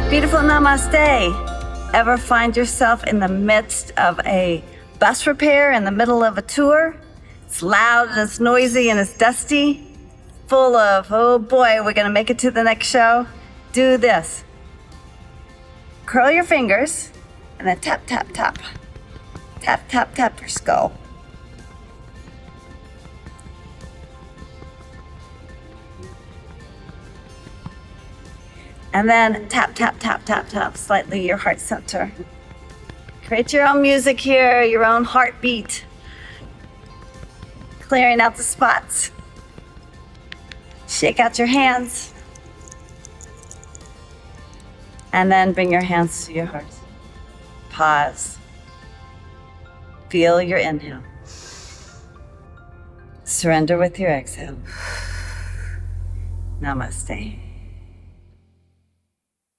Beautiful namaste. Ever find yourself in the midst of a bus repair in the middle of a tour? It's loud and it's noisy and it's dusty, full of, oh boy, we're gonna make it to the next show. Do this. Curl your fingers and then tap, tap, tap. Tap, tap, tap your skull. And then tap, tap, tap, tap, tap slightly your heart center. Create your own music here, your own heartbeat. Clearing out the spots. Shake out your hands. And then bring your hands to your heart. Pause. Feel your inhale. Surrender with your exhale. Namaste.